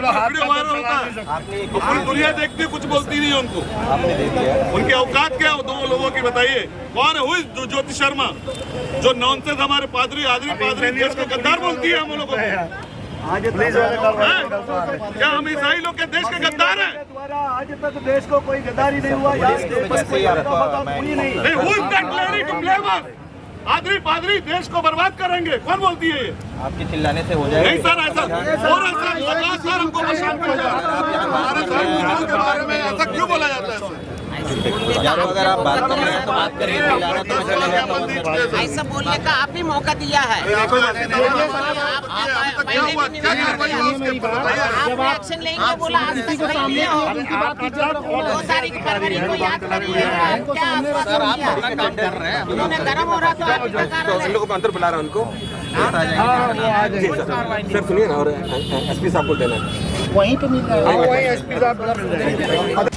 Video viral होता है, पूरी दुनिया देखती है, कुछ बोलती नहीं है उनको। उनकी औकात क्या है दो लोगों की बताइए? कौन है हुई ज्योति शर्मा जो नॉनसेंस हमारे पादरी देश को गद्दार बोलती है हम लोगों को? क्या हम ईसाई लोग के देश के गद्दार हैं? आज तक देश को कोई गद्दारी नहीं हुआ, पादरी देश को बर्बाद करेंगे, कौन बोलती है ये? आपके चिल्लाने से हो जाएगा नहीं सर, ऐसा और ऐसा लगातार हमको परेशान किया जा रहा है। हमारे धर्म के बारे में ऐसा क्यों बोला जाता है? अगर आप बात कर रहे हैं तो बात करिए, चिल्लाना तो ऐसा बोलने का आप ही मौका दिया है। आप एक्शन लेंगे बोला, आज तक नहीं लिए हो। 2 तारीख फरवरी को याद करिए, क्या उन्होंने गर्म हो रहा था, लोगों को अंदर बुला रहा है उनको। सर सुनिए ना, और एसपी साहब को देना वहीं पे मिल रहा है, वहीं एसपी साहब।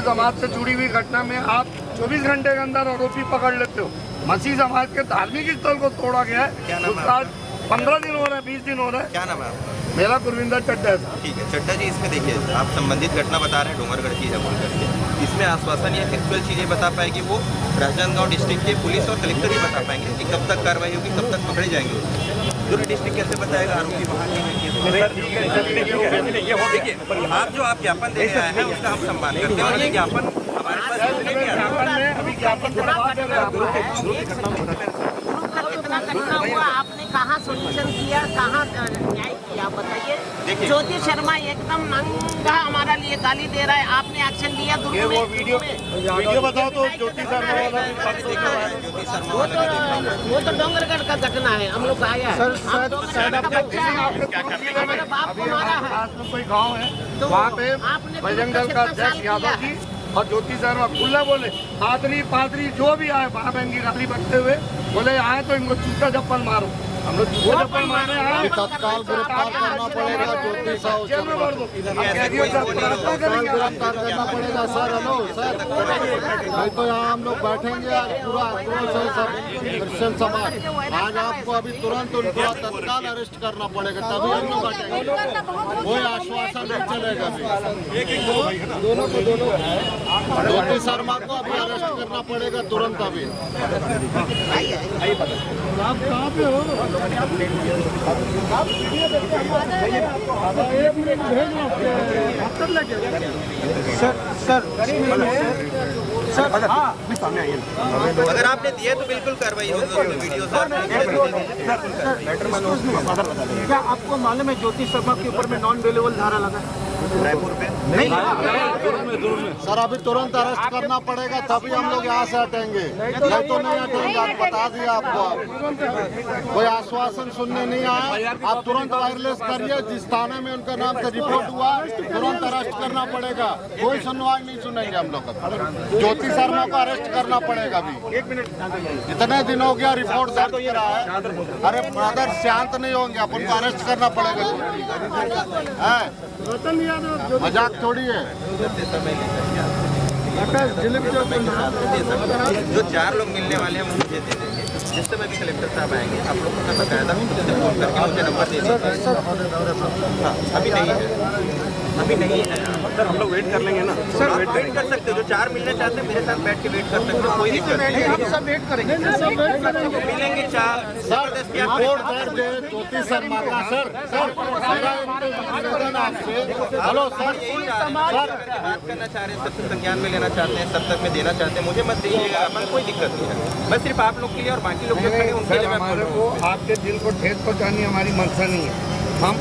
समाज से जुड़ी हुई घटना में आप 24 घंटे के अंदर आरोपी पकड़ लेते हो। मसीह समाज के धार्मिक स्थल को तोड़ा गया है, उसका 15 दिन हो रहे हैं, 20 दिन हो रहे हैं। क्या नाम है आपका? मेरा गुरविंदर चड्डा है साहब। ठीक है चड्डा जी, इसमें देखिए आप संबंधित घटना बता रहे हैं डोंगरगढ़ की है बोल करके, इसमें आश्वासन या एक्चुअल चीज़ें बता पाएगी वो राजनांदगांव डिस्ट्रिक्ट के पुलिस और कलेक्टर ही बता पाएंगे कि कब तक कार्रवाई होगी, कब तक पकड़े जाएंगे। दुर्ग डिस्ट्रिक्ट कैसे बताएगा आरोपी वहाँ की देखिए, आप जो आप ज्ञापन दे रहे हैं उसका हम सम्मान करते हैं और ये ज्ञापन हमारे पास अभी ज्ञापन कितना घटना हुआ, आपने कहाँ सोल्यूशन किया, कहाँ न्याय किया, बताइए। ज्योति शर्मा एकदम नंगा हमारा लिए गाली दे रहा है, आपने एक्शन लिया दुर्ग में? वो वीडियो बताओ तो ज्योति शर्मा वाला वो तो डोंगरगढ़ का घटना है, हम लोग आया है। हमारा बाप को मारा है। पास में कोई गांव है तो वहाँ पे बजरंग दल का अध्यक्ष यादव जी और ज्योति शर्मा खुला बोले पादरी जो भी आए वहाँ बहन की गाली बकते हुए बोले आए तो इनको जूता चप्पल मारो। हम लोग जूता चप्पल मारे आए, तत्काल गिरफ्तार करना पड़ेगा ज्योति साहू जेल में भर दो। गिरफ्तार करना पड़ेगा सर। हेलो सर, नहीं तो यहाँ हम लोग बैठेंगे आज पूरा आक्रोश है सब क्रिश्चियन समाज। आज आपको अभी तुरंत उनको तत्काल अरेस्ट करना पड़ेगा, तभी हम लोग बैठेंगे। कोई आश्वासन नहीं चलेगा अभी। ज्योति शर्मा को अभी अरेस्ट करना पड़ेगा तुरंत अभी। आप कहाँ पे हो? अगर आपने दिए तो बिल्कुल कार्रवाई होगी। वीडियो क्या आपको मालूम है ज्योति शर्मा के ऊपर में नॉन अवेलेबल धारा लगा है रायपुर पे? नहीं, सर अभी तुरंत अरेस्ट करना पड़ेगा तभी हम लोग यहाँ से हटेंगे, नहीं तो नहीं हटेंगे। आप बता दिया आपको, कोई आश्वासन सुनने नहीं आया। आप तुरंत वायरलेस करिए, जिस थाने में उनका नाम से रिपोर्ट हुआ तुरंत अरेस्ट करना पड़ेगा। कोई सुनवाई नहीं सुनेंगे हम लोग। ज्योति शर्मा को अरेस्ट करना पड़ेगा अभी। इतने दिन हो गया रिपोर्ट दर्ज हो रहा है। अरे ब्रदर शांत नहीं होंगे, अपन को अरेस्ट करना पड़ेगा। मजाक थोड़ी है। जो 4 लोग मिलने वाले हैं वो मुझे दे देंगे। जिस समय भी कलेक्टर साहब आएंगे आप लोगों को बकायदा फोन करके मुझे नंबर दे दीजिए। हाँ अभी नहीं है, अभी नहीं है सर, हम लोग वेट कर लेंगे ना सर। वेट कर सकते हो, जो 4 मिलना चाहते हैं मेरे साथ बैठ के वेट कर सकते हो, कोई दिक्कत नहीं। हम सब वेट करेंगे, मिलेंगे 4 जबरदस्ती आप ज्योति शर्मा का सर आपसे। हेलो सर, बात करना चाह रहे हैं, सबसे संज्ञान में लेना चाहते हैं, सब तक में देना चाहते हैं, मुझे मत दीजिएगा, अपन कोई दिक्कत नहीं है। मैं सिर्फ आप लोग के लिए और बाकी लोग जो खड़े हैं उनके लिए मैं बोल रहा हूँ। आपके दिल को ठेस पहुँचानी हमारी मंशा नहीं है। हम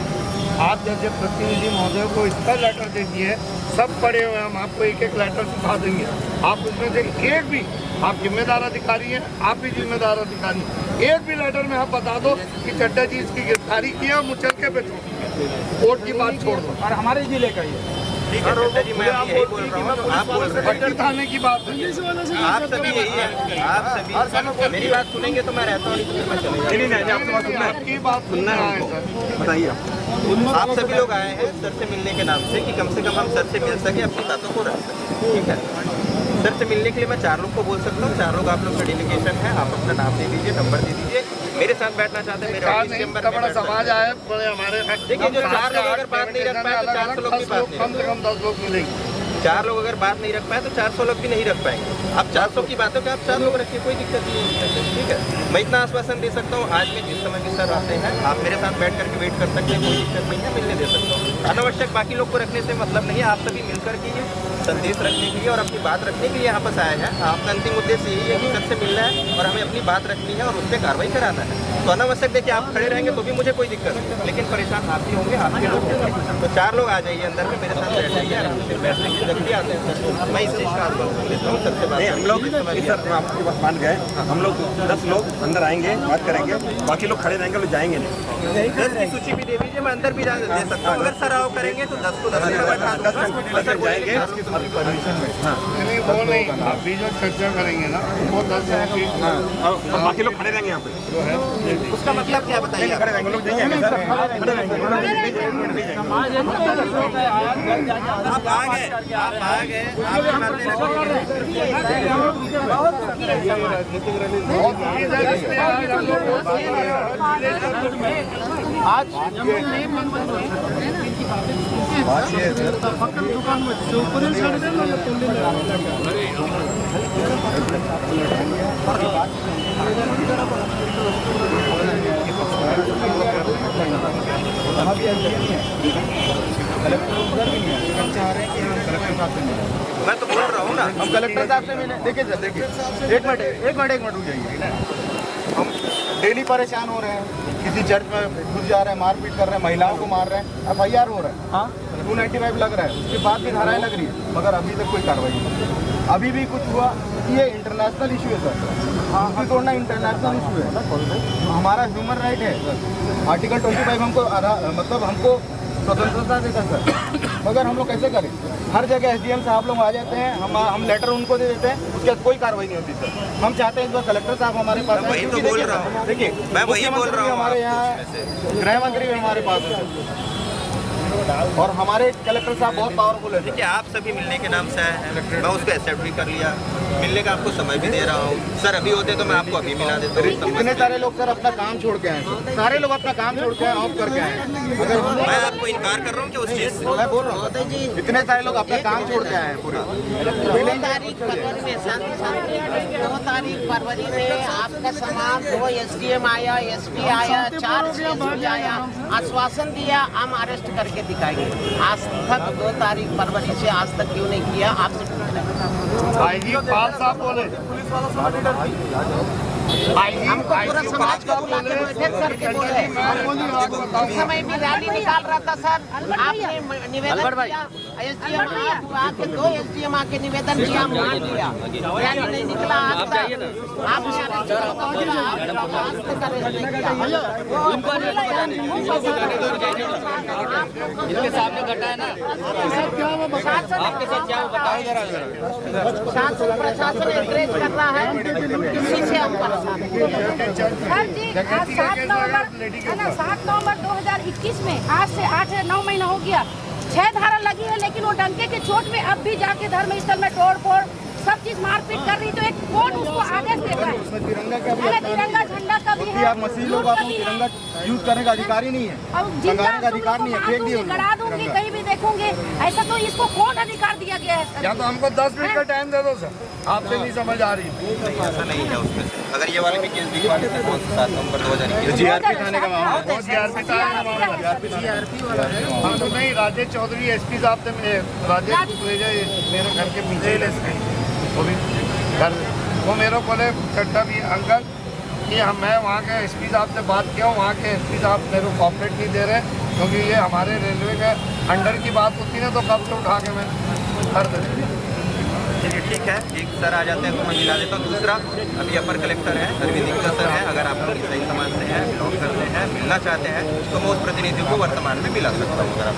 आप जैसे प्रतिनिधि महोदय को इसका लेटर दे दिए, सब पढ़े हुए हम आपको एक एक लेटर दिखा देंगे। आप उसमें से एक भी, आप जिम्मेदार अधिकारी हैं, आप भी जिम्मेदार अधिकारी, एक भी लेटर में आप बता दो कि चड्डा जी इसकी गिरफ्तारी की है, मुचलके पे कोर्ट की बात छोड़ दो और हमारे जिले का ही ठीक है चड्डा जी, मैं यही बोल रहा हूँ, आप बोल रहे हैं थाने की बात है। आप सभी यही है, आप सभी मेरी बात सुनेंगे तो मैं रहता हूँ, नहीं तो मैं चले जाऊँगा। आपकी बात सुनना है सर, बताइए आप सभी लोग आए हैं सर से मिलने के नाम से कि कम से कम हम सर से मिल सके, अपनी बातों को रख सकें। ठीक है, सर से मिलने के लिए मैं 4 लोग को बोल सकता हूँ। 4 लोग आप लोग का डेलीगेशन है, आप अपना नाम दे दीजिए, नंबर दे दीजिए। मेरे साथ बैठना चाहते हैं मेरे ऑफिस चैम्बर में, समाज आए हमारे। देखिए जो 4 लोग अगर बात नहीं रख पाए तो 400 लोग की बात नहीं, कम से कम 10 लोग मिलेंगे। 4 लोग अगर बात नहीं रख पाए तो 400 लोग भी नहीं रख पाएंगे। अब 400 की बातों पे आप 4 लोग रखिए, कोई दिक्कत नहीं है। ठीक है, मैं इतना आश्वासन दे सकता हूँ। आज में जिस समय भी सर आते हैं आप मेरे साथ बैठ करके वेट कर सकते हैं, कोई दिक्कत नहीं है, मिलने दे सकता हूँ। अनावश्यक बाकी लोग को रखने से मतलब नहीं है, आप सभी मिल करके ये संदेश रखने के लिए और अपनी बात रखने के लिए यहाँ पर आए हैं। आपका अंतिम उद्देश्य यही है कि सच से मिलना है और हमें अपनी बात रखनी है और उस पर कार्रवाई कराना है। तो अनावश्यक देखिए आप खड़े रहेंगे तो भी मुझे कोई दिक्कत नहीं, लेकिन परेशान आप ही होंगे, आपके लोग होंगे। तो 4 लोग आ जाइए अंदर में, मेरे साथ बैठ जाइए, आराम से बैठने की जब भी आते हैं मैं इस चीज़ का आश्वासन देता हूँ। सबसे बात हम लोग सर आपकी बात मान गए, हम लोग 10 लोग अंदर आएंगे, बात करेंगे, बाकी लोग खड़े रहेंगे, लोग जाएंगे नहीं। 10 की सूची भी दे दीजिए, मैं अंदर भी दे सकता हूँ। अगर सर आओ करेंगे तो 10 को 10 मिनट बैठा दूँगा। सर जाएंगे नहीं वो नहीं, अभी जो चर्चा करेंगे ना वो 10 और बाकी लोग खड़े रहेंगे यहाँ पे। उसका मतलब क्या बताइए आप? खड़े रहेंगे, लोग नहीं आएंगे सर, खड़े रहेंगे। आप आ गए, आपकी बातें दुकान में जो पुलिस मैं तो बोल रहा हूँ ना, हम कलेक्टर साहब से मिले। देखिए सर, देखिए एक मिनट रुक जाइए। हम डेली परेशान हो रहे हैं, किसी चर्च में घुस जा रहे हैं, मारपीट कर रहे हैं, महिलाओं को मार रहे हैं, FIR हो रहा है। हाँ 295 लग रहा है, उसके बाद भी धाराएं लग रही है, मगर अभी तक कोई कार्रवाई नहीं। अभी भी कुछ हुआ, ये इंटरनेशनल इशू है सर। हाँ तोड़ना इंटरनेशनल इशू है, हमारा ह्यूमन राइट है। आर्टिकल 25 हमको हमको स्वतंत्रता देता सर, मगर हम लोग कैसे करें? हर जगह SDM साहब लोग आ जाते हैं, हम लेटर उनको दे देते हैं, उसके बाद कोई कार्रवाई नहीं होती सर। हम चाहते हैं इस बार कलेक्टर साहब हमारे पास आए, वही तो बोल रहा हूँ। देखिए मैं वही बोल रहा हूँ, हमारे यहाँ गृह मंत्री भी हमारे पास है और हमारे कलेक्टर साहब बहुत पावरफुल है। देखिए आप सभी मिलने के नाम से आए हैं, मैं उसको एक्सेप्ट भी कर लिया, मिलने का आपको समय भी दे रहा हूँ। सर अभी होते तो मैं आपको अभी मिला देता हूँ। इतने सारे लोग सर अपना काम छोड़ के आए, सारे लोग अपना काम छोड़ के आए, ऑफ करके आए। अगर मैं आपको इनकार कर रहा हूँ कि उस चीज़ से मैं बोल रहा हूँ इतने सारे लोग अपना काम छोड़ के आए हैं पूरे। 2 तारीख फरवरी में 2 तारीख फरवरी में आपका समाज 2 SDM आया, SP आया, 4 CSP आया, आश्वासन दिया हम अरेस्ट करके दिखाएंगे। आज तक 2 तारीख फरवरी से आज तक क्यों नहीं किया? आपसे पाल साहब बोले, हमको पूरा समाज को बुला के बैठक करके बोले। उस समय भी रैली निकाल रहा था सर, आपने निवेदन किया, SDM आके 2 SDM आके निवेदन किया, मान लिया, रैली नहीं निकला। आपने इनके सामने घटाया ना, आपके साथ क्या बताओ जरा। शासन प्रशासन एंकरेज कर रहा है, इसी से हम परेशान हैं। सर जी आज 7 नवंबर 2021 में आज से 8-9 महीना हो गया, 6 धारा लगी है, लेकिन वो डंके के चोट में अब भी जाके धर्म स्थल में तोड़ फोड़ सब चीज मारपीट कर रही, तो एक कौन उसको आदेश देता है? तिरंगा झंडा का भी है, मसीह लोग आपको तिरंगा यूज करने का अधिकार ही नहीं है, लगाने का अधिकार नहीं है, फेंक दिए गड़ा दूंगी, कहीं भी देखूंगी, ऐसा तो इसको कौन अधिकार दिया गया है? या तो हमको 10 मिनट का टाइम दे दो सर, आपसे नहीं समझ आ रही। ऐसा नहीं है उसमें से। अगर ये वाले भी केस दिखवा देते हैं 7 नवंबर 2021 GRP थाने का मामला है। हम तो नहीं, राजेश चौधरी SP साहब से मिले, राजेश कुकरेजा मेरे घर के पीछे ही वो भी घर, वो मेरे को बोले चट्टा भी अंकल कि मैं वहाँ के SP साहब से बात किया हूँ, वहाँ के SP साहब मेरे को कॉपरेट नहीं दे रहे, क्योंकि ये हमारे रेलवे के अंडर की बात होती है, तो कब से उठा के मैं कर देती। चलिए ठीक है, एक सर आ जाते हैं तो मैं मिला देता हूँ। दूसरा अभी अपर कलेक्टर है अरविंद गुप्ता सर है, अगर आप लोग सही समाज से हैं, बिलोंग करते हैं, मिलना चाहते हैं तो मैं उस प्रतिनिधि को वर्तमान में मिला सकता हूँ। अगर आप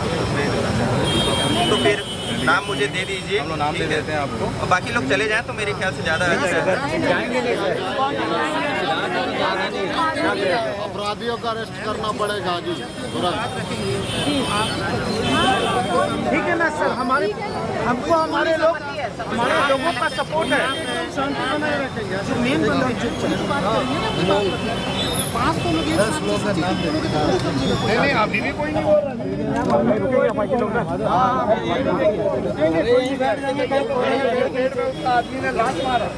तो फिर नाम मुझे दे दीजिए, हम नाम दे देते हैं आपको, और बाकी लोग चले जाएं तो मेरे ख्याल से ज़्यादा अपराधियों का अरेस्ट करना पड़ेगा जी तुरंत। ठीक है ना सर, हमको हमारे लोगों का सपोर्ट है। मेन 500 लोग एक साथ नहीं, अभी भी कोई नहीं बोल रहा। आदमी ने लात मारा।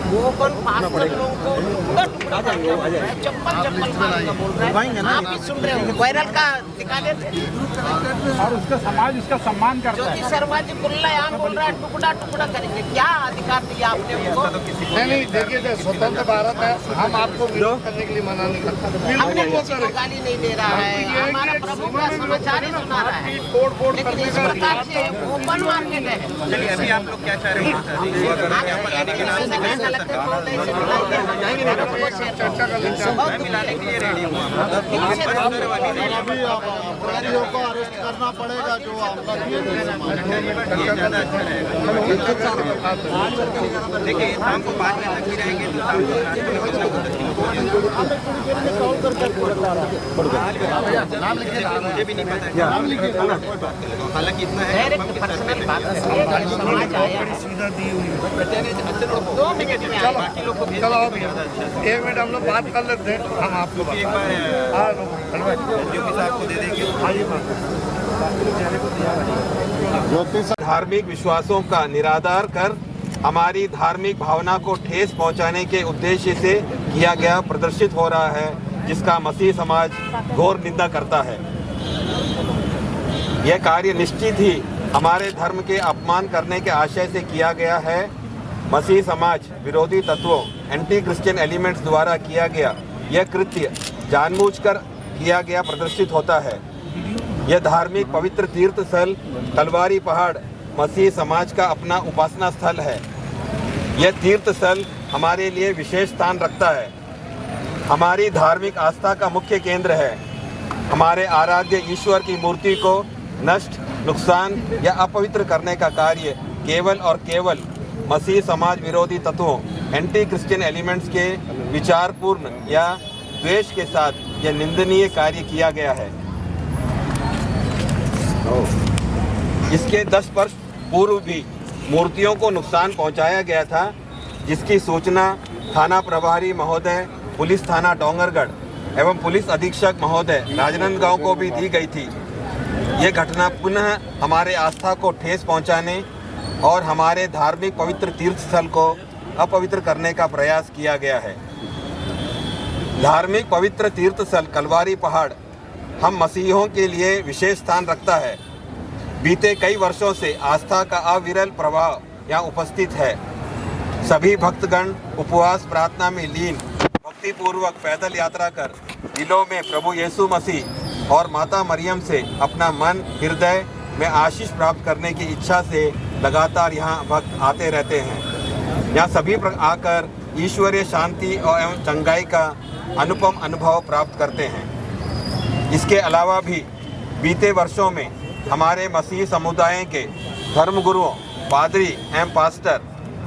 वो कौन 500 लोगों को टुकड़ा चप्पल बोल रहे हैं, आप भी सुन रहे हो। वायरल का दिखा देते और उसका समाज उसका सम्मान करता है। ज्योति शर्मा जी खुल्लायाम बोल रहा है टुकड़ा टुकड़ा करेंगे। क्या अधिकार दिया आपने उनको? नहीं, देखिए स्वतंत्र भारत है, हम आपको विरोध करने के लिए मना नहीं करते। हमने किसी को गाली नहीं दे रहा है, हमारा प्रभु का समाचार ही सुना रहा है, लेकिन इस प्रकार से ओपन मार्केट है। चलिए अभी आप लोग क्या चाह रहे हैं? चर्चा कर लेते हैं। मिलाने के लिए रेडी हूँ। अभी अपराधियों को अरेस्ट करना पड़ेगा जो आपका ज़्यादा अच्छा रहेगा। देखिए शाम को 5 बजे तक भी रहेंगे तो शाम को रात को निकलना मुझे भी नहीं पता है। हालांकि इतना है सुविधा दी हुई है। 2 मिनट में बाकी लोग को भेज चलो देंगे ज़्यादा अच्छा। 1 मिनट हम लोग बात कर लेते हैं, हम आपको एक बार जो भी साहब को दे देंगे। धार्मिक विश्वासों का निरादर कर हमारी धार्मिक भावना को ठेस पहुंचाने के उद्देश्य से किया गया प्रदर्शित हो रहा है, जिसका मसीह समाज घोर निंदा करता है। यह कार्य निश्चित ही हमारे धर्म के अपमान करने के आशय से किया गया है। मसीह समाज विरोधी तत्वों एंटी क्रिश्चियन एलिमेंट्स द्वारा किया गया यह कृत्य जानबूझकर किया गया प्रदर्शित होता है। यह धार्मिक पवित्र तीर्थ स्थल तलवारी पहाड़ मसीह समाज का अपना उपासना स्थल है। यह तीर्थ स्थल हमारे लिए विशेष स्थान रखता है, हमारी धार्मिक आस्था का मुख्य केंद्र है। हमारे आराध्य ईश्वर की मूर्ति को नष्ट, नुकसान या अपवित्र करने का कार्य केवल और केवल मसीह समाज विरोधी तत्वों एंटी क्रिश्चियन एलिमेंट्स के विचारपूर्ण या द्वेष के साथ यह निंदनीय कार्य किया गया है। इसके 10 वर्ष पूर्व भी मूर्तियों को नुकसान पहुंचाया गया था, जिसकी सूचना थाना प्रभारी महोदय, पुलिस थाना डोंगरगढ़ एवं पुलिस अधीक्षक महोदय राजनांदगांव को भी दी गई थी। ये घटना पुनः हमारे आस्था को ठेस पहुंचाने और हमारे धार्मिक पवित्र तीर्थ स्थल को अपवित्र करने का प्रयास किया गया है। धार्मिक पवित्र तीर्थ स्थल कलवारी पहाड़ हम मसीहों के लिए विशेष स्थान रखता है। बीते कई वर्षों से आस्था का अविरल प्रभाव यहाँ उपस्थित है। सभी भक्तगण उपवास प्रार्थना में लीन भक्तिपूर्वक पैदल यात्रा कर दिलों में प्रभु यीशु मसीह और माता मरियम से अपना मन हृदय में आशीष प्राप्त करने की इच्छा से लगातार यहाँ भक्त आते रहते हैं। यहाँ सभी आकर ईश्वरीय शांति और एवं चंगाई का अनुपम अनुभव प्राप्त करते हैं। इसके अलावा भी बीते वर्षों में हमारे मसीही समुदाय के धर्मगुरुओं, पादरी एवं पास्टर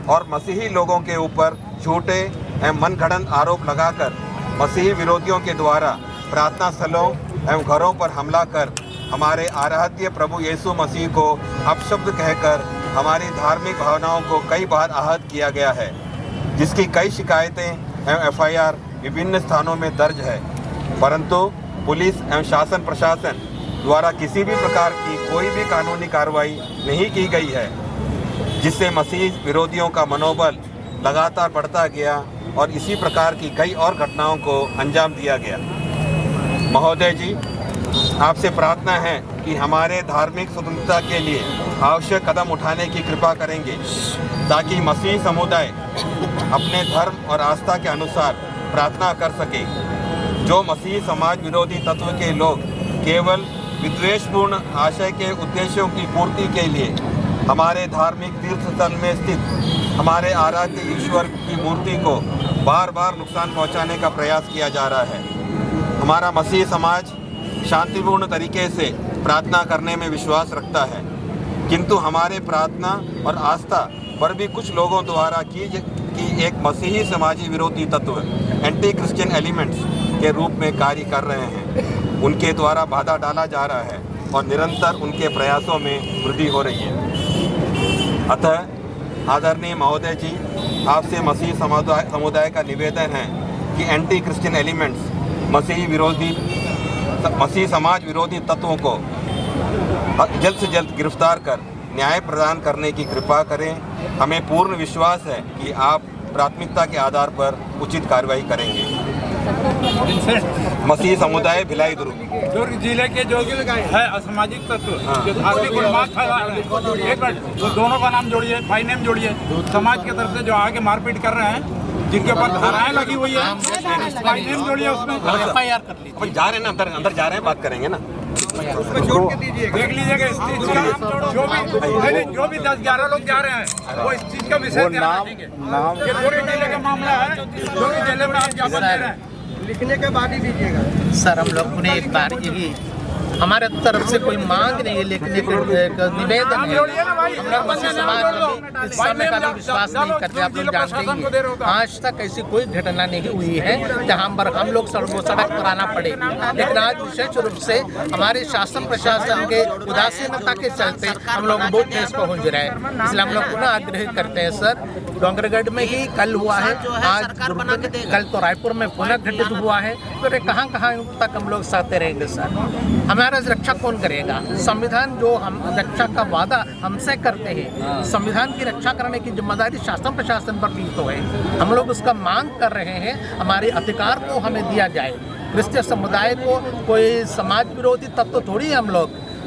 और मसीही लोगों के ऊपर झूठे एवं मनगढ़ंत आरोप लगाकर मसीही विरोधियों के द्वारा प्रार्थना स्थलों एवं घरों पर हमला कर हमारे आराध्य प्रभु यीशु मसीह को अपशब्द कहकर हमारी धार्मिक भावनाओं को कई बार आहत किया गया है, जिसकी कई शिकायतें एवं FIR विभिन्न स्थानों में दर्ज है, परंतु पुलिस एवं शासन प्रशासन द्वारा किसी भी प्रकार की कोई भी कानूनी कार्रवाई नहीं की गई है, जिससे मसीह विरोधियों का मनोबल लगातार बढ़ता गया और इसी प्रकार की कई और घटनाओं को अंजाम दिया गया। महोदय जी, आपसे प्रार्थना है कि हमारे धार्मिक स्वतंत्रता के लिए आवश्यक कदम उठाने की कृपा करेंगे, ताकि मसीह समुदाय अपने धर्म और आस्था के अनुसार प्रार्थना कर सके। जो मसीह समाज विरोधी तत्व के लोग केवल विद्वेषपूर्ण आशय के उद्देश्यों की पूर्ति के लिए हमारे धार्मिक तीर्थ स्थल में स्थित हमारे आराध्य ईश्वर की मूर्ति को बार बार नुकसान पहुंचाने का प्रयास किया जा रहा है। हमारा मसीह समाज शांतिपूर्ण तरीके से प्रार्थना करने में विश्वास रखता है, किंतु हमारे प्रार्थना और आस्था पर भी कुछ लोगों द्वारा की एक मसीही समाजी विरोधी तत्व एंटी क्रिश्चियन एलिमेंट्स के रूप में कार्य कर रहे हैं। उनके द्वारा बाधा डाला जा रहा है। और निरंतर उनके प्रयासों में वृद्धि हो रही है। अतः आदरणीय महोदय जी, आपसे मसीही समुदाय का निवेदन है कि एंटी क्रिश्चियन एलिमेंट्स, मसीही समाज विरोधी तत्वों को जल्द से जल्द गिरफ्तार कर न्याय प्रदान करने की कृपा करें। हमें पूर्ण विश्वास है कि आप प्राथमिकता के आधार पर उचित कार्रवाई करेंगे। मसीही समुदाय भिलाई दुर्ग जिले के जो है असामाजिक तत्व एक मिनट, दोनों का नाम जोड़िए, भाई नेम जोड़िए। समाज की तरफ से जो आगे मारपीट कर रहे हैं, जिनके ऊपर धाराएं लगी हुई है, भाई नेम जोड़िए, उसमें FIR कर लीजिए। जा रहे हैं ना, अंदर जा रहे हैं, बात करेंगे ना, उसमें जोड़ के दीजिए। देख लीजिएगा इस चीज का जो भी 10-11 लोग जा रहे हैं वो इस चीज का विषय ध्यान रखेंगे। ये पूरे जिले का मामला है, जो भी जिले में आप ज्ञापन दे रहे हैं लिखने के बाद ही दीजिएगा। सर, हम लोग ने एक बार यही, हमारे तरफ से कोई मांग नहीं है, लेकिन एक निवेदन है। हम लोग मसीही समाज में इस समय का भी विश्वास नहीं करते। आप लोग जानते ही हैं, आज तक ऐसी कोई घटना नहीं हुई है जहाँ पर हम लोग सड़क पर आना पड़े। लेकिन आज विशेष रूप से हमारे शासन प्रशासन के उदासीनता के चलते हम लोग बहुत ठेस पहुँच रहे हैं। इसलिए हम लोग पुनः आग्रह करते हैं सर, डोंगरगढ़ में ही कल हुआ है, आज कल तो रायपुर में पुनः घटित हुआ है, तो कहाँ तक हम लोग सहते रहेंगे सर? हमारा रक्षा कौन करेगा? संविधान जो हम रक्षा का वादा हमसे करते हैं, संविधान की रक्षा करने की जिम्मेदारी शासन प्रशासन पर भी तो है। हम लोग उसका मांग कर रहे हैं, हमारे अधिकार को हमें दिया जाए। क्रिश्चियन समुदाय को कोई समाज विरोधी तत्व थोड़ी है।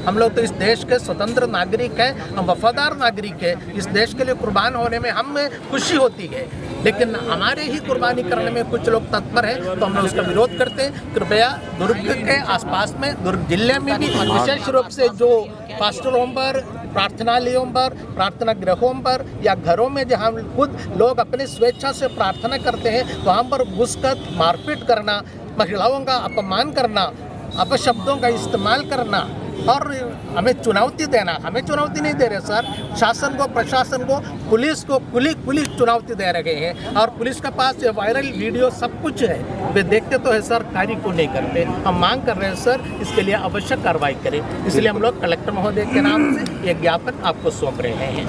हम लोग तो इस देश के स्वतंत्र नागरिक हैं, हम वफादार नागरिक हैं। इस देश के लिए कुर्बान होने में हमें खुशी होती है, लेकिन हमारे ही कुर्बानी करने में कुछ लोग तत्पर हैं, तो हम लोग उसका विरोध करते हैं। कृपया दुर्ग के आसपास में, दुर्ग जिले में भी विशेष रूप से जो पास्टर होम पर, प्रार्थनालयों पर, प्रार्थना गृहों पर या घरों में जहाँ खुद लोग अपनी स्वेच्छा से प्रार्थना करते हैं, वहाँ पर घुसकर मारपीट करना, महिलाओं का अपमान करना, अपशब्दों का इस्तेमाल करना और हमें चुनौती देना, हमें चुनौती नहीं दे रहे सर, शासन को, प्रशासन को, पुलिस को पुलिस चुनौती दे रहे हैं। और पुलिस के पास ये वायरल वीडियो सब कुछ है, वे देखते तो है सर, कार्य को नहीं करते। हम मांग कर रहे हैं सर, इसके लिए आवश्यक कार्रवाई करें। इसलिए हम लोग कलेक्टर महोदय के नाम से एक ज्ञापन आपको सौंप रहे हैं।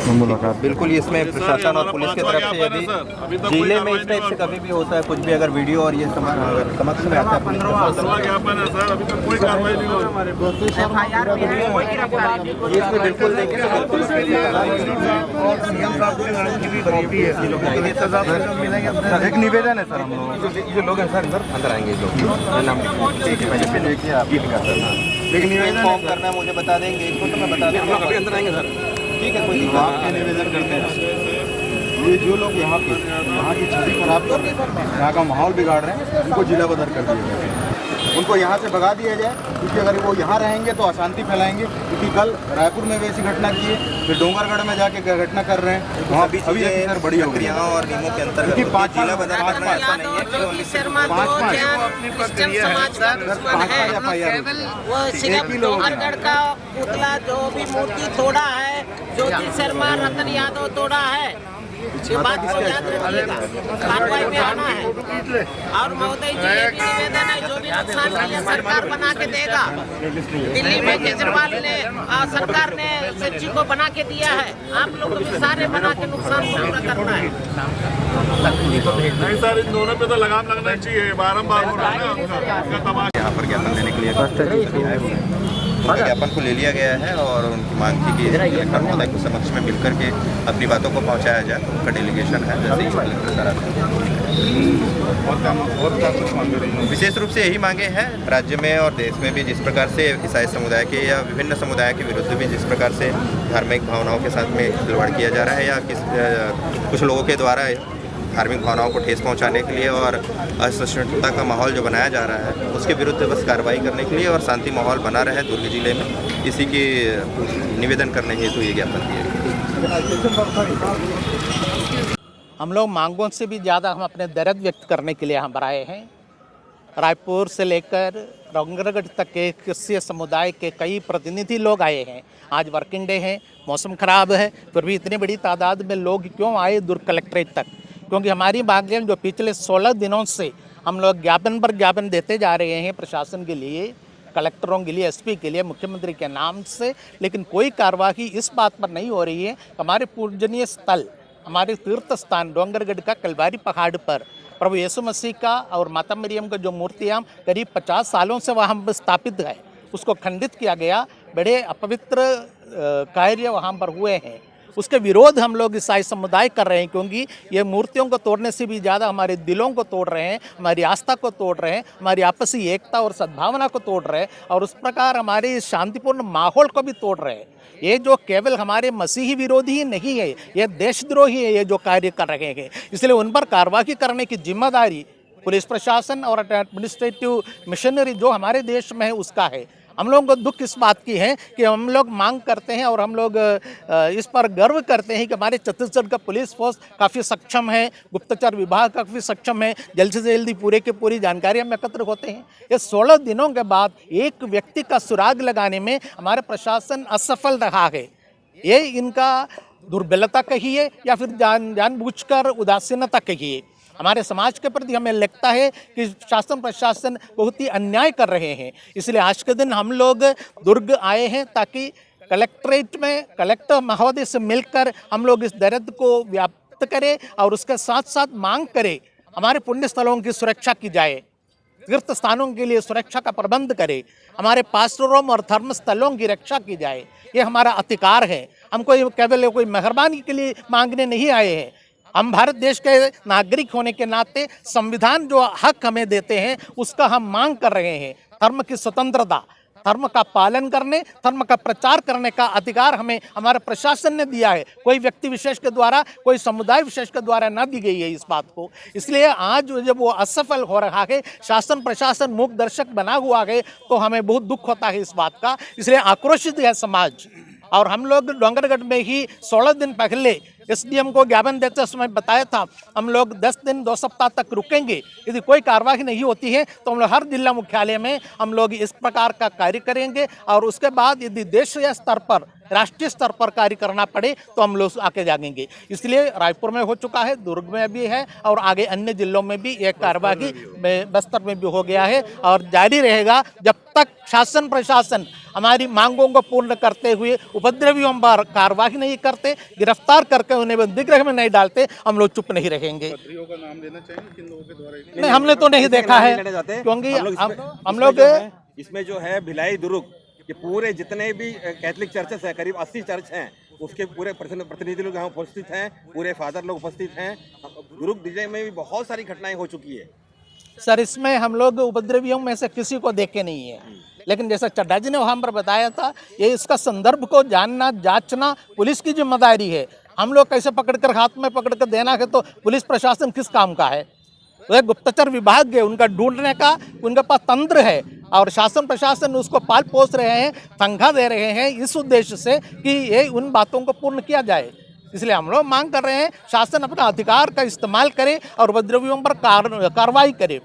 बिल्कुल, इसमें प्रशासन और पुलिस की तरफ से यदि जिले में इस टाइप से कभी भी होता है कुछ भी, अगर वीडियो और ये समक्ष में आता है, इसमें बिल्कुल एक निवेदन है सर, हम लोग जो लोग हैं सर अंदर आएंगे, लेकिन निवेदन फॉर्म करना है, मुझे बता देंगे, इसको तो मैं बता दूँगा, अभी अंदर आएंगे सर। ठीक है, कोई आपके निवेदन करते हैं, ये जो लोग यहाँ की छवि खराब कर रहे हैं, यहाँ का माहौल बिगाड़ रहे हैं, उनको जिला बदर कर दिया जाए, उनको यहाँ से भगा दिया जाए, क्योंकि अगर वो यहाँ रहेंगे तो अशांति फैलाएंगे। क्योंकि कल रायपुर में वैसी घटना की है, फिर डोंगरगढ़ में जाके घटना कर रहे हैं, वहाँ भी अभी सर बड़ी हो गई और नियमों के अंतर्गत क्योंकि 5 जिला बदल करना ऐसा नहीं है। डोंगरगढ़ का पुतला जो भी मूर्ति तोड़ा है, ज्योति शर्मा, रतन यादव तोड़ा है, ये बात को याद रखिएगा, कार्रवाई में आना है। और महोदय जी, ये भी निवेदन है, जो भी नुकसान किया सरकार बना के देगा। दिल्ली में केजरीवाल ने, सरकार ने सच्ची को बना के दिया है, आप लोग भी सारे बना के नुकसान पूरा करना है। नहीं सर, इन दोनों पे तो लगाम लगना चाहिए, बारम्बार हो रहा है। यहाँ पर ज्ञापन देने के लिए आए हुए हैं, ज्ञापन को ले लिया गया है और उनकी मांग की कि कलेक्टर महोदय को समक्ष में मिलकर के अपनी बातों को पहुंचाया जाए। तो उनका डेलीगेशन है, जैसे ही कलेक्टर सर विशेष रूप से यही मांगे हैं राज्य में और देश में भी, जिस प्रकार से ईसाई समुदाय के या विभिन्न समुदाय के विरुद्ध भी जिस प्रकार से धार्मिक भावनाओं के साथ में खिलवाड़ किया जा रहा है, या कुछ लोगों के द्वारा धार्मिक भावनाओं को ठेस पहुंचाने के लिए और असहिष्णुता का माहौल जो बनाया जा रहा है, उसके विरुद्ध बस कार्रवाई करने के लिए और शांति माहौल बना रहे दुर्ग जिले में, इसी की निवेदन करने हेतु ये ज्ञापन दिए गए। हम लोग मांगों से भी ज़्यादा हम अपने दर्द व्यक्त करने के लिए यहाँ पर आए हैं। रायपुर से लेकर डोंगरगढ़ तक के क्रिश्चियन समुदाय के कई प्रतिनिधि लोग आए हैं। आज वर्किंग डे है, मौसम ख़राब है, फिर भी इतनी बड़ी तादाद में लोग क्यों आए दुर्ग कलेक्ट्रेट तक? क्योंकि हमारी मांगें जो पिछले 16 दिनों से हम लोग ज्ञापन पर ज्ञापन देते जा रहे हैं प्रशासन के लिए, कलेक्टरों के लिए, एसपी के लिए, मुख्यमंत्री के नाम से, लेकिन कोई कार्रवाई इस बात पर नहीं हो रही है। हमारे पूजनीय स्थल, हमारे तीर्थ स्थान डोंगरगढ़ का कलवारी पहाड़ पर प्रभु यीशु मसीह का और माता मरियम का जो मूर्तियाँ करीब 50 सालों से वहाँ स्थापित है, उसको खंडित किया गया। बड़े अपवित्र कार्य वहाँ पर हुए हैं, उसके विरोध हम लोग ईसाई समुदाय कर रहे हैं, क्योंकि ये मूर्तियों को तोड़ने से भी ज़्यादा हमारे दिलों को तोड़ रहे हैं, हमारी आस्था को तोड़ रहे हैं, हमारी आपसी एकता और सद्भावना को तोड़ रहे हैं, और उस प्रकार हमारे इस शांतिपूर्ण माहौल को भी तोड़ रहे हैं। ये जो केवल हमारे मसीही विरोधी ही नहीं है, ये देशद्रोही है ये जो कार्य कर रहे हैं। इसलिए उन पर कार्रवाई करने की जिम्मेदारी पुलिस प्रशासन और एडमिनिस्ट्रेटिव मिशनरी जो हमारे देश में है उसका है। हम लोगों को दुख इस बात की है कि हम लोग मांग करते हैं और हम लोग इस पर गर्व करते हैं कि हमारे छत्तीसगढ़ का पुलिस फोर्स काफ़ी सक्षम है, गुप्तचर विभाग काफ़ी सक्षम है, जल्द से जल्दी पूरे की पूरी जानकारी हम एकत्र होते हैं। ये 16 दिनों के बाद एक व्यक्ति का सुराग लगाने में हमारा प्रशासन असफल रहा है। ये इनका दुर्बलता कहिए या फिर जानबूझकर उदासीनता कहिए। हमारे समाज के प्रति हमें लगता है कि शासन प्रशासन बहुत ही अन्याय कर रहे हैं। इसलिए आज के दिन हम लोग दुर्ग आए हैं ताकि कलेक्ट्रेट में कलेक्टर महोदय से मिलकर हम लोग इस दर्द को व्याप्त करें और उसके साथ साथ मांग करें हमारे पुण्य स्थलों की सुरक्षा की जाए, तीर्थ स्थानों के लिए सुरक्षा का प्रबंध करें, हमारे पास्टरों और धर्म स्थलों की रक्षा की जाए। ये हमारा अधिकार है। हम केवल कोई मेहरबानी के लिए मांगने नहीं आए हैं। हम भारत देश के नागरिक होने के नाते संविधान जो हक हमें देते हैं उसका हम मांग कर रहे हैं। धर्म की स्वतंत्रता, धर्म का पालन करने, धर्म का प्रचार करने का अधिकार हमें हमारे प्रशासन ने दिया है। कोई व्यक्ति विशेष के द्वारा, कोई समुदाय विशेष के द्वारा ना दी गई है इस बात को। इसलिए आज जब वो असफल हो रहा है, शासन प्रशासन मूक दर्शक बना हुआ है, तो हमें बहुत दुख होता है इस बात का। इसलिए आक्रोशित है समाज। और हम लोग डोंगरगढ़ में ही 16 दिन पहले एसडीएम को ज्ञापन देते समय बताया था हम लोग 10 दिन 2 सप्ताह तक रुकेंगे। यदि कोई कार्रवाई नहीं होती है तो हम लोग हर जिला मुख्यालय में हम लोग इस प्रकार का कार्य करेंगे, और उसके बाद यदि देशीय स्तर पर, राष्ट्रीय स्तर पर कार्य करना पड़े तो हम लोग आके जागेंगे। इसलिए रायपुर में हो चुका है, दुर्ग में भी है, और आगे अन्य जिलों में भी एक कार्रवाई बस्तर में भी हो गया है और जारी रहेगा जब तक शासन प्रशासन हमारी मांगों को पूर्ण करते हुए उपद्रवियों पर कार्रवाई नहीं करते, गिरफ्तार करके उन्हें बंदीगृह में नहीं डालते, हम लोग चुप नहीं रहेंगे। का नाम देना चाहिए किन लोगों के द्वारा? नहीं, हमने तो नहीं देखा है, क्योंकि हम लोग इसमें जो है भिलाई दुर्ग के पूरे जितने भी कैथलिक चर्चेस हैं, करीब 80 चर्च हैं, उसके पूरे प्रतिनिधि लोग यहाँ उपस्थित हैं, पूरे फादर लोग उपस्थित हैं। दुर्ग जिले में भी बहुत सारी घटनाएं हो चुकी है सर। इसमें हम लोग उपद्रवियों में से किसी को देखे नहीं है, लेकिन जैसा चड्डा जी ने वहाँ पर बताया था, ये इसका संदर्भ को जानना, जांचना पुलिस की जिम्मेदारी है। हम लोग कैसे पकड़कर हाथ में पकड़कर देना है तो पुलिस प्रशासन किस काम का है? तो गुप्तचर विभाग है, उनका ढूंढने का उनके पास तंत्र है, और शासन प्रशासन उसको पाल पोस रहे हैं, तनख्वाह दे रहे हैं इस उद्देश्य से कि ये उन बातों को पूर्ण किया जाए। इसलिए हम लोग मांग कर रहे हैं शासन अपना अधिकार का इस्तेमाल करे और उपद्रवियों पर कार्रवाई करे।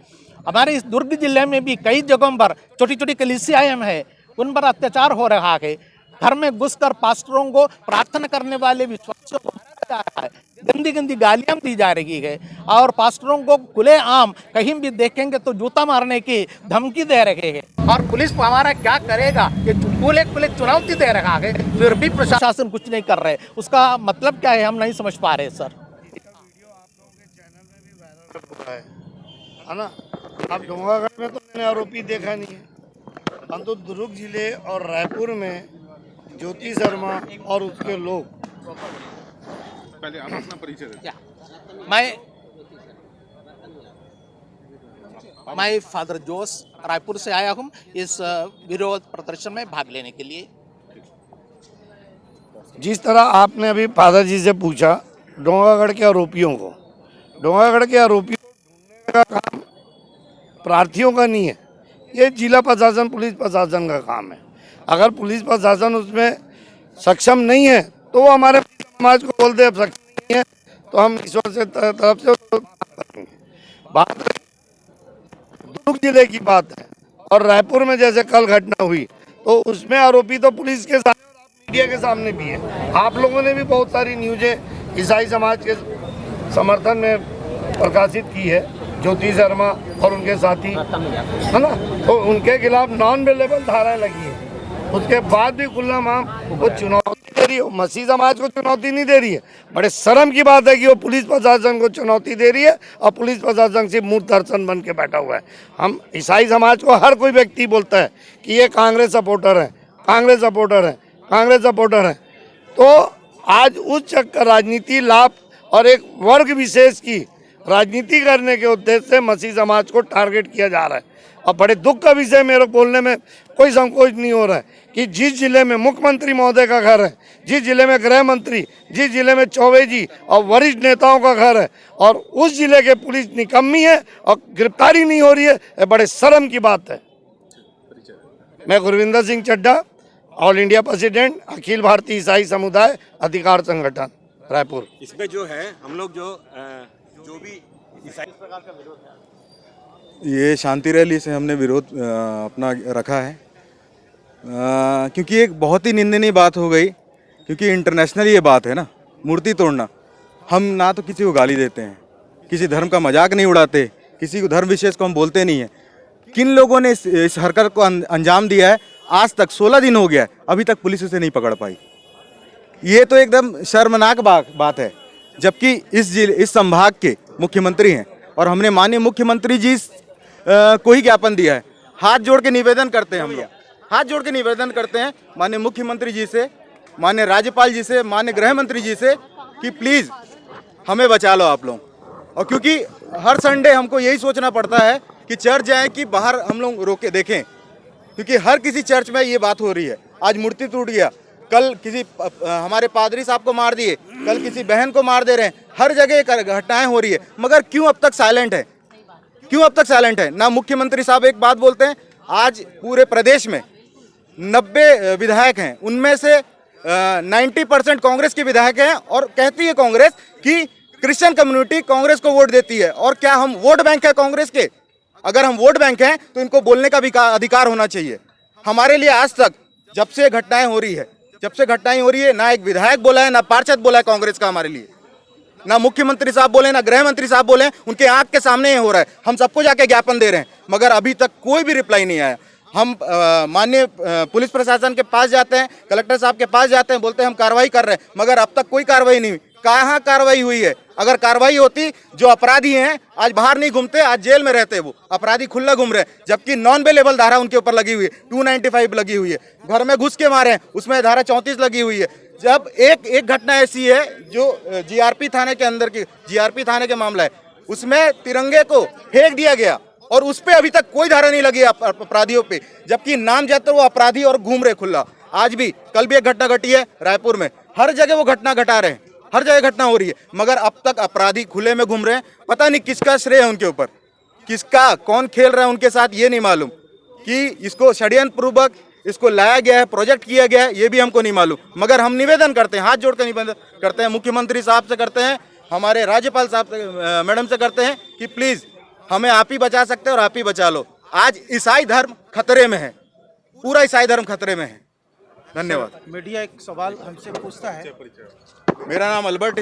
हमारे इस दुर्ग जिले में भी कई जगहों पर छोटी छोटी कलीसियाएं हैं, उन पर अत्याचार हो रहा है। घर में घुसकर पास्टरों को प्रार्थना करने वाले विश्वासियों को मारा जा रहा है, गंदी गंदी गालियां दी जा रही है, और पास्टरों को खुले आम कहीं भी देखेंगे तो जूता मारने की धमकी दे रहे हैं। और पुलिस हमारा क्या करेगा? ये खुले चुनौती दे रहा है, फिर भी प्रशासन कुछ नहीं कर रहे। उसका मतलब क्या है हम नहीं समझ पा रहे सर। है ना, अब डोंगरगढ़ में तो मैंने आरोपी देखा नहीं है, परंतु दुर्ग जिले और रायपुर में ज्योति शर्मा और उसके लोग। पहले आप अपना परिचय दें। मैं फादर जोस रायपुर से आया हूँ इस विरोध प्रदर्शन में भाग लेने के लिए। जिस तरह आपने अभी फादर जी से पूछा डोंगरगढ़ के आरोपियों को, डोंगरगढ़ के आरोपियों को ढूंढने का काम प्रार्थियों का नहीं है, ये जिला प्रशासन पुलिस प्रशासन का काम है। अगर पुलिस प्रशासन उसमें सक्षम नहीं है तो वो हमारे समाज को बोल दे अब सक्षम नहीं है तो हम ईश्वर से तरफ से करेंगे। बात दुर्ग जिले की बात है, और रायपुर में जैसे कल घटना हुई तो उसमें आरोपी तो पुलिस के सामने और मीडिया के सामने भी है। आप लोगों ने भी बहुत सारी न्यूज़ें ईसाई समाज के समर्थन में प्रकाशित की है। ज्योति शर्मा और उनके साथी, है ना, तो उनके खिलाफ नॉन अवेलेबल धाराएं लगी है। उसके बाद भी खुल्लम आम वो चुनौती दे रही है, मसीह समाज को चुनौती नहीं दे रही है। बड़े शर्म की बात है कि वो पुलिस प्रशासन को चुनौती दे रही है और पुलिस प्रशासन से मूर्ख दर्शन बन के बैठा हुआ है। हम ईसाई समाज को हर कोई व्यक्ति बोलता है कि ये कांग्रेस सपोर्टर है, कांग्रेस सपोर्टर है, कांग्रेस सपोर्टर है। तो आज उस चक्कर राजनीति लाभ और एक वर्ग विशेष की राजनीति करने के उद्देश्य से मसीह समाज को टारगेट किया जा रहा है। और बड़े दुख का विषय, मेरे बोलने में कोई संकोच नहीं हो रहा है कि जिस जिले में मुख्यमंत्री महोदय का घर है, जिस जिले में गृह मंत्री, जिस जिले में चौबे जी और वरिष्ठ नेताओं का घर है, और उस जिले के पुलिस निकम्मी है और गिरफ्तारी नहीं हो रही है, ये बड़े शर्म की बात है। मैं Gurvinder Singh Chadha, all India president, Akhil Bharatiya Isai समुदाय अधिकार संगठन, रायपुर। इसमें जो है हम लोग जो भी ईसाई प्रकार का विरोध है, ये शांति रैली से हमने विरोध अपना रखा है, क्योंकि एक बहुत ही निंदनीय बात हो गई। क्योंकि इंटरनेशनल ये बात है ना, मूर्ति तोड़ना। हम ना तो किसी को गाली देते हैं, किसी धर्म का मजाक नहीं उड़ाते, किसी को धर्म विशेष को हम बोलते नहीं हैं। किन लोगों ने इस हरकत को अंजाम दिया है, आज तक 16 दिन हो गया है, अभी तक पुलिस उसे नहीं पकड़ पाई। ये तो एकदम शर्मनाक बात है। जबकि इस संभाग के मुख्यमंत्री हैं और हमने माननीय मुख्यमंत्री जी को ही ज्ञापन दिया है। हाथ जोड़ के निवेदन करते हैं, हम लोग हाथ जोड़ के निवेदन करते हैं माननीय मुख्यमंत्री जी से, माननीय राज्यपाल जी से, माननीय गृह मंत्री जी से कि प्लीज़ हमें बचा लो आप लोग। और क्योंकि हर संडे हमको यही सोचना पड़ता है कि चर्च जाएं कि बाहर हम लोग रोके देखें, क्योंकि हर किसी चर्च में ये बात हो रही है। आज मूर्ति टूट गया, कल किसी हमारे पादरी साहब को मार दिए, कल किसी बहन को मार दे रहे हैं, हर जगह घटनाएं हो रही है। मगर क्यों अब तक साइलेंट है, क्यों अब तक साइलेंट है? ना मुख्यमंत्री साहब एक बात बोलते हैं। आज पूरे प्रदेश में 90 विधायक हैं, उनमें से 90% कांग्रेस के विधायक हैं, और कहती है कांग्रेस कि क्रिश्चियन कम्युनिटी कांग्रेस को वोट देती है। और क्या हम वोट बैंक है कांग्रेस के? अगर हम वोट बैंक हैं तो इनको बोलने का भी अधिकार होना चाहिए। हमारे लिए आज तक जब से घटनाएं हो रही है, ना एक विधायक बोला है, ना पार्षद बोला है कांग्रेस का हमारे लिए, ना मुख्यमंत्री साहब बोले, ना गृह मंत्री साहब बोले। उनके आंख के सामने ये हो रहा है। हम सबको जाके ज्ञापन दे रहे हैं, मगर अभी तक कोई भी रिप्लाई नहीं आया। हम माननीय पुलिस प्रशासन के पास जाते हैं, कलेक्टर साहब के पास जाते हैं, बोलते हैं हम कार्रवाई कर रहे हैं, मगर अब तक कोई कार्रवाई नहीं हुई। कहाँ कार्रवाई हुई है? अगर कार्रवाई होती, जो अपराधी हैं आज बाहर नहीं घूमते, आज जेल में रहते, वो अपराधी खुला घूम रहे हैं। जबकि नॉन बेलेबल धारा उनके ऊपर लगी हुई है, 295 लगी हुई है। घर में घुस के मारे हैं, उसमें धारा 34 लगी हुई है। जब एक घटना ऐसी है जो जीआरपी थाने के अंदर की, जीआरपी थाने के मामला है, उसमें तिरंगे को फेंक दिया गया और उस पर अभी तक कोई धारा नहीं लगी अपराधियों पे, जबकि नामजद वो अपराधी और घूम रहे खुला। आज भी, कल भी एक घटना घटी है रायपुर में। हर जगह वो घटना घटा रहे हैं, हर जगह घटना हो रही है, मगर अब तक अपराधी खुले में घूम रहे हैं। पता नहीं किसका श्रेय है उनके ऊपर, किसका, कौन खेल रहा है उनके साथ, ये नहीं मालूम। कि इसको षड्यंत्र पूर्वक इसको लाया गया है, प्रोजेक्ट किया गया है, ये भी हमको नहीं मालूम। मगर हम निवेदन करते हैं, हाथ जोड़कर निवेदन करते हैं, मुख्यमंत्री साहब से करते हैं, हमारे राज्यपाल साहब से, मैडम से करते हैं कि प्लीज़ हमें आप ही बचा सकते हैं और आप ही बचा लो। आज ईसाई धर्म खतरे में है, पूरा ईसाई धर्म खतरे में है। धन्यवाद। मीडिया एक सवाल हमसे पूछता है। मेरा नाम अल्बर्ट